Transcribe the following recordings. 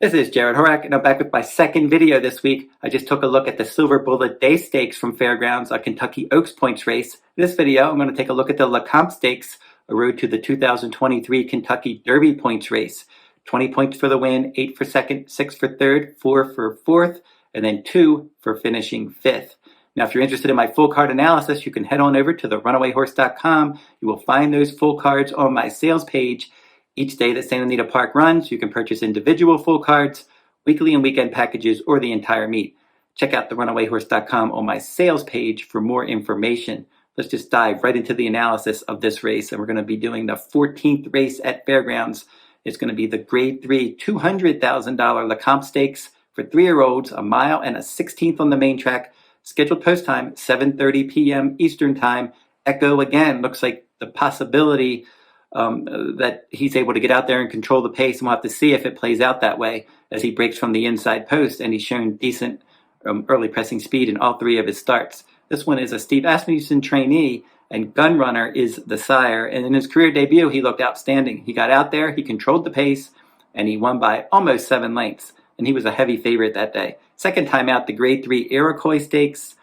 This is Jarrod Horak, and I'm back with my second video this week. I just took a look at the Silver Bullet Day Stakes from Fairgrounds, a Kentucky Oaks Points race. In this video, I'm going to take a look at the Lecomte Stakes, a road to the 2023 Kentucky Derby Points race. 20 points for the win, 8 for second, 6 for third, 4 for fourth, and then 2 for finishing fifth. Now, if you're interested in my full card analysis, you can head on over to therunawayhorse.com. You will find those full cards on my sales page. Each day that Santa Anita Park runs, you can purchase individual full cards, weekly and weekend packages, or the entire meet. Check out therunawayhorse.com on my sales page for more information. Let's just dive right into the analysis of this race, and we're going to be doing the 14th race at Fairgrounds. It's going to be the Grade 3 $200,000 Lecomte Stakes for 3-year-olds, a mile and a 16th on the main track. Scheduled post time, 7:30 p.m. Eastern Time. Echo again, looks like the possibility that he's able to get out there and control the pace, and we'll have to see if it plays out that way as he breaks from the inside post, and he's shown decent early pressing speed in all 3 of his starts. This one is a Steve Asmussen trainee, and Gunrunner is the sire, and in his career debut he looked outstanding. He got out there, he controlled the pace, and he won by almost 7 lengths, and he was a heavy favorite that day. Second time out, the Grade 3 Iroquois Stakes,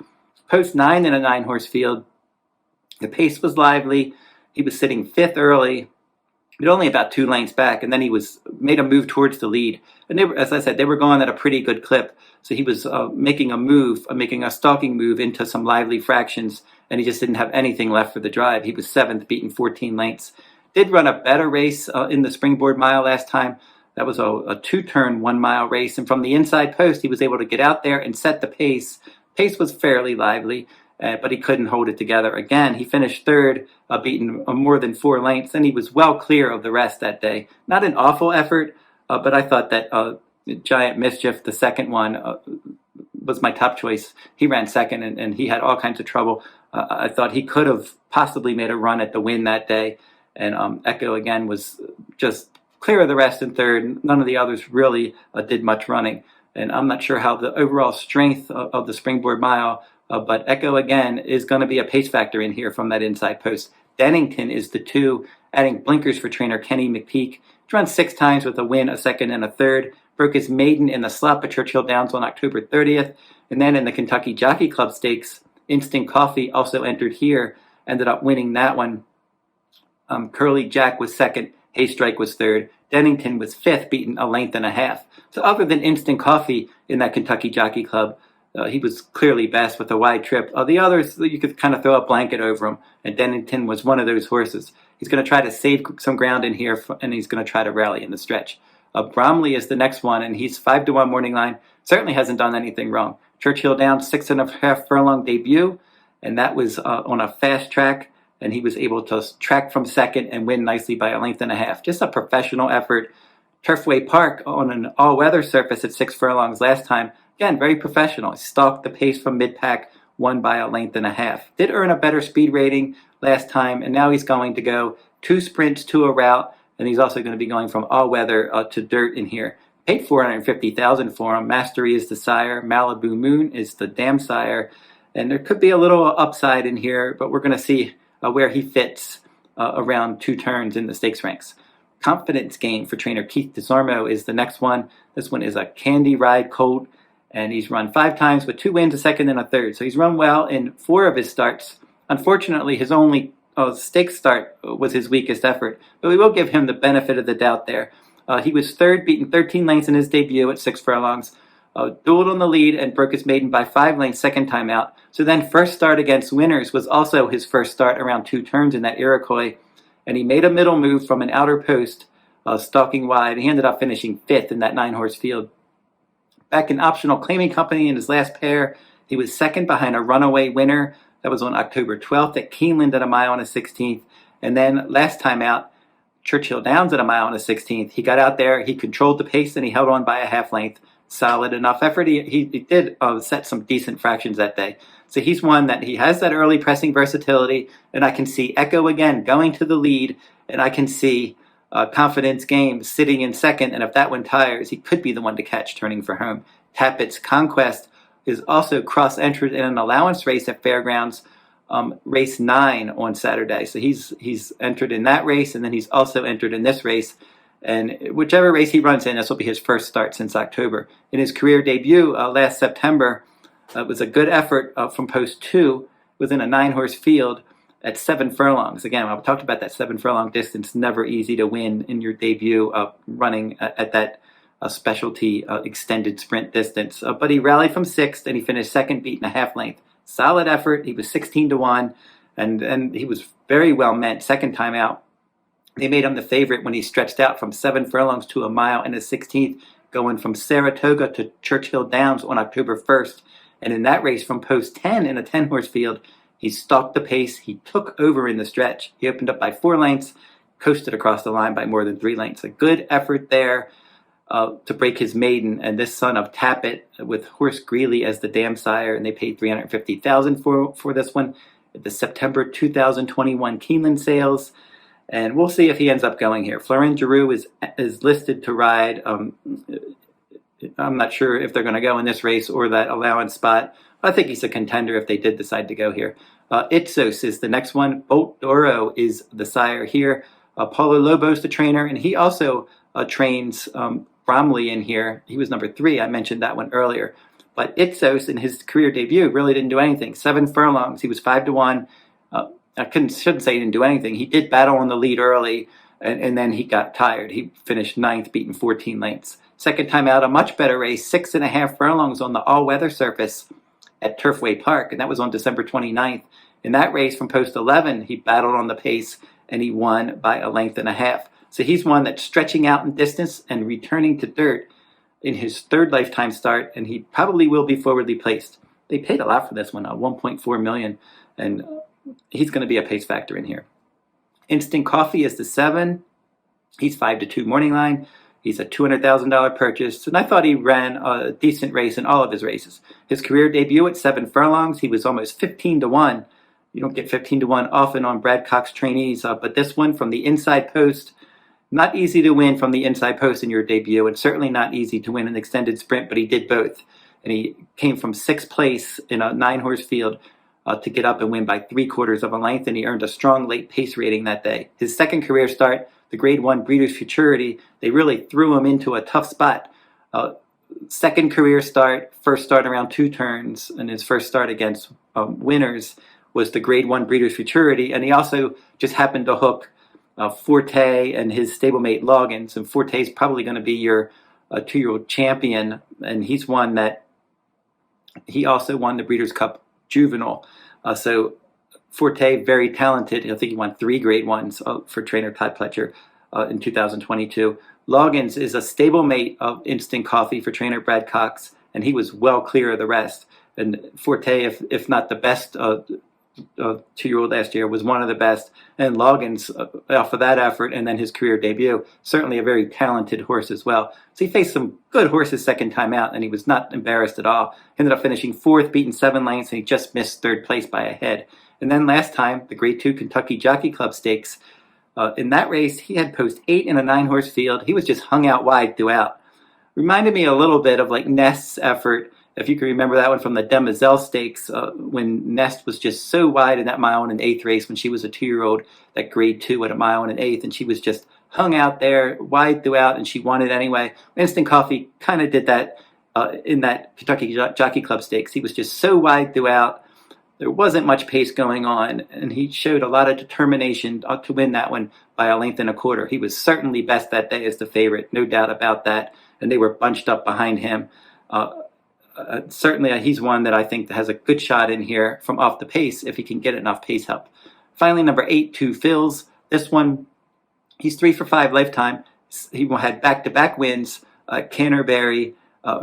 post 9 in a 9-horse field. The pace was lively. He was sitting 5th early, but only about 2 lengths back, and then he made a move towards the lead. And as I said, they were going at a pretty good clip. So he was making a stalking move into some lively fractions, and he just didn't have anything left for the drive. He was 7th, beaten 14 lengths. Did run a better race in the Springboard Mile last time. That was a 2-turn 1-mile race, and from the inside post, he was able to get out there and set the pace. Pace was fairly lively. But he couldn't hold it together. Again, he finished 3rd, beaten more than 4 lengths, and he was well clear of the rest that day. Not an awful effort, but I thought that Giant Mischief, the second one, was my top choice. He ran second, and he had all kinds of trouble. I thought he could have possibly made a run at the win that day, and Echo, again, was just clear of the rest in 3rd. None of the others really did much running, and I'm not sure how the overall strength of the Springboard Mile but Echo, again, is going to be a pace factor in here from that inside post. Denington is the 2, adding blinkers for trainer Kenny McPeak. He run 6 times with a win, a 2nd, and a 3rd. Broke his maiden in the slop at Churchill Downs on October 30th. And then in the Kentucky Jockey Club Stakes, Instant Coffee also entered here, ended up winning that one. Curly Jack was 2nd. Haystrike was 3rd. Denington was 5th, beaten a length and a half. So other than Instant Coffee in that Kentucky Jockey Club, he was clearly best with a wide trip. The others, you could kind of throw a blanket over him, and Denington was one of those horses. He's going to try to save some ground in here, and he's going to try to rally in the stretch. Bromley is the next one, and he's 5-1 morning line. Certainly hasn't done anything wrong. Churchill Downs 6.5 furlong debut, and that was on a fast track, and he was able to track from 2nd and win nicely by a length and a half. Just a professional effort. Turfway Park on an all-weather surface at 6 furlongs last time. Again, very professional. He stalked the pace from mid-pack, won by a length and a half. Did earn a better speed rating last time, and now he's going to go 2 sprints to a route, and he's also going to be going from all-weather to dirt in here. Paid $450,000 for him. Mastery is the sire. Malibu Moon is the dam sire, and there could be a little upside in here, but we're going to see where he fits around 2 turns in the stakes ranks. Confidence Game for trainer Keith DeSormo is the next one. This one is a Candy Ride colt, and he's run 5 times with 2 wins, a 2nd, and a 3rd. So he's run well in 4 of his starts. Unfortunately, his only stakes start was his weakest effort, but we will give him the benefit of the doubt there. He was 3rd, beaten 13 lengths in his debut at 6 furlongs. Dueled on the lead and broke his maiden by 5 lengths second time out. So then first start against winners was also his first start around 2 turns in that Iroquois, and he made a middle move from an outer post, stalking wide. He ended up finishing 5th in that 9-horse field. Back in Optional Claiming Company in his last pair, he was 2nd behind a runaway winner. That was on October 12th at Keeneland at a mile and a 16th. And then last time out, Churchill Downs at a mile and a 16th. He got out there, he controlled the pace, and he held on by a half length. Solid enough effort. He did set some decent fractions that day. So he's one that he has that early pressing versatility, and I can see Echo again going to the lead, and I can see Confidence Game sitting in 2nd, and if that one tires, he could be the one to catch turning for home. Tapit's Conquest is also cross-entered in an allowance race at Fairgrounds, race 9 on Saturday. So he's entered in that race, and then he's also entered in this race. And whichever race he runs in, this will be his first start since October. In his career debut last September, it was a good effort from post 2 within a 9-horse field at 7 furlongs. Again, I've talked about that 7 furlong distance, never easy to win in your debut running at that specialty extended sprint distance. But he rallied from 6th and he finished 2nd, beaten a half length. Solid effort. He was 16-1 and he was very well meant second time out. They made him the favorite when he stretched out from 7 furlongs to a mile in the 16th, going from Saratoga to Churchill Downs on October 1st. And in that race from post 10 in a 10-horse field, he stalked the pace. He took over in the stretch. He opened up by 4 lengths, coasted across the line by more than 3 lengths. A good effort there to break his maiden. And this son of Tapit with Horse Greeley as the dam sire, and they paid $350,000 for this one at the September 2021 Keeneland sales. And we'll see if he ends up going here. Florent Giroux is listed to ride. I'm not sure if they're going to go in this race or that allowance spot. I think he's a contender if they did decide to go here. Itzos is the next one. Bolt Doro is the sire here. Paulo Lobo's the trainer, and he also trains Bromley in here. He was number 3. I mentioned that one earlier. But Itzos in his career debut really didn't do anything. 7 furlongs. He was 5-1. I shouldn't say he didn't do anything. He did battle on the lead early, and then he got tired. He finished 9th, beaten 14 lengths. Second time out, a much better race, 6.5 furlongs on the all-weather surface at Turfway Park, and that was on December 29th. In that race from post 11, he battled on the pace, and he won by 1.5 lengths. So he's one that's stretching out in distance and returning to dirt in his 3rd lifetime start, and he probably will be forwardly placed. They paid a lot for this one, $1.4 million, and he's going to be a pace factor in here. Instant Coffee is the 7. He's 5-2 morning line. He's a $200,000 purchase, and I thought he ran a decent race in all of his races. His career debut at 7 furlongs, he was almost 15-1. You don't get 15-1 often on Brad Cox trainees, but this one from the inside post, not easy to win from the inside post in your debut, and certainly not easy to win an extended sprint, but he did both. And he came from 6th place in a 9-horse field to get up and win by 3/4 of a length, and he earned a strong late pace rating that day. His second career start, the Grade 1 Breeders' Futurity, they really threw him into a tough spot. Second career start, first start around 2 turns, and his first start against winners was the Grade 1 Breeders' Futurity, and he also just happened to hook Forte and his stablemate Loggins, and Forte is probably going to be your 2-year-old champion, and he's one that he also won the Breeders' Cup Juvenile. So Forte, very talented. I think he won 3 Grade 1s for trainer Todd Pletcher in 2022. Loggins is a stablemate of Instant Coffee for trainer Brad Cox, and he was well clear of the rest. And Forte, if not the best 2-year-old last year, was one of the best. And Loggins, off of that effort and then his career debut, certainly a very talented horse as well. So he faced some good horses second time out, and he was not embarrassed at all. Ended up finishing 4th, beaten 7 lengths, and he just missed 3rd place by a head. And then last time, the Grade 2 Kentucky Jockey Club Stakes, in that race, he had post 8 in a 9-horse field. He was just hung out wide throughout. Reminded me a little bit of like Nest's effort, if you can remember that one from the Demoiselle Stakes, when Nest was just so wide in that 1 1/8 race when she was a 2-year-old, that Grade 2 at a 1 1/8, and she was just hung out there wide throughout, and she won it anyway. Instant Coffee kind of did that in that Kentucky Jockey Club Stakes. He was just so wide throughout. There wasn't much pace going on, and he showed a lot of determination to win that one by 1.25 lengths. He was certainly best that day as the favorite, no doubt about that, and they were bunched up behind him. Certainly, he's one that I think has a good shot in here from off the pace if he can get enough pace help. Finally, number 8, 2 Phils. This one, he's 3 for 5 lifetime. He had back-to-back wins, Canterbury,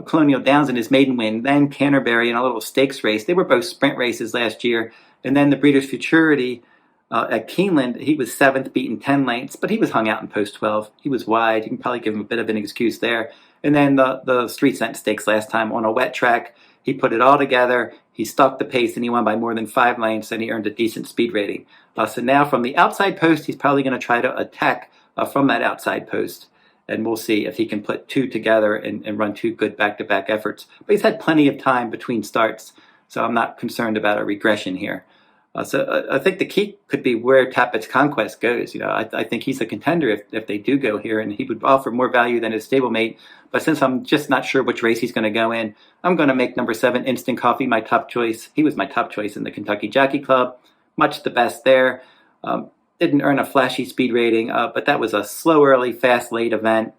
Colonial Downs in his maiden win, then Canterbury in a little stakes race. They were both sprint races last year. And then the Breeders' Futurity at Keeneland, he was 7th, beaten 10 lengths, but he was hung out in post 12. He was wide. You can probably give him a bit of an excuse there. And then the Street Scent Stakes last time on a wet track, he put it all together. He stalked the pace, and he won by more than 5 lengths, and he earned a decent speed rating. So now from the outside post, he's probably going to try to attack from that outside post. And we'll see if he can put 2 together and run 2 good back-to-back efforts. But he's had plenty of time between starts, so I'm not concerned about a regression here. So I think the key could be where Tapit's Conquest goes. I think he's a contender if they do go here, and he would offer more value than his stablemate. But since I'm just not sure which race he's going to go in, I'm going to make number 7, Instant Coffee, my top choice. He was my top choice in the Kentucky Jockey Club. Much the best there. Didn't earn a flashy speed rating, but that was a slow early, fast late event,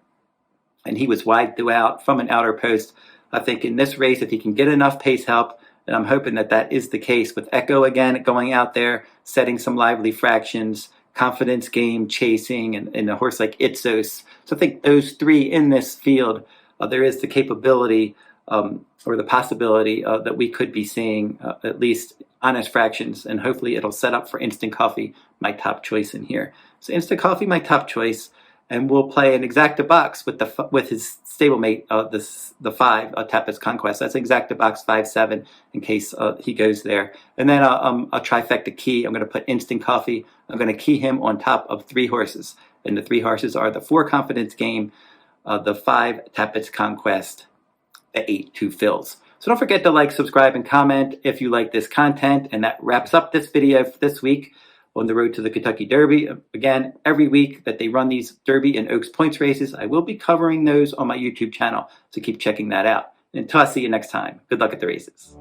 and he was wide throughout from an outer post. I think in this race, if he can get enough pace help, and I'm hoping that is the case with Echo again going out there, setting some lively fractions, confidence game, chasing, and a horse like Itzos. So I think those 3 in this field, there is the capability or the possibility that we could be seeing at least honest fractions, and hopefully it'll set up for Instant Coffee, my top choice in here. So Instant Coffee, my top choice, and we'll play an exacta box with his stablemate, the 5, Tapit's Conquest. That's exacta box 5-7 in case he goes there. And then a trifecta key. I'm going to put Instant Coffee. I'm going to key him on top of 3 horses, and the 3 horses are the 4 Confidence Game, the 5 Tapit's Conquest, the 8 2 Fills. So don't forget to like, subscribe, and comment if you like this content. And that wraps up this video for this week on the road to the Kentucky Derby. Again, every week that they run these Derby and Oaks Points races, I will be covering those on my YouTube channel, so keep checking that out. Until I see you next time, good luck at the races.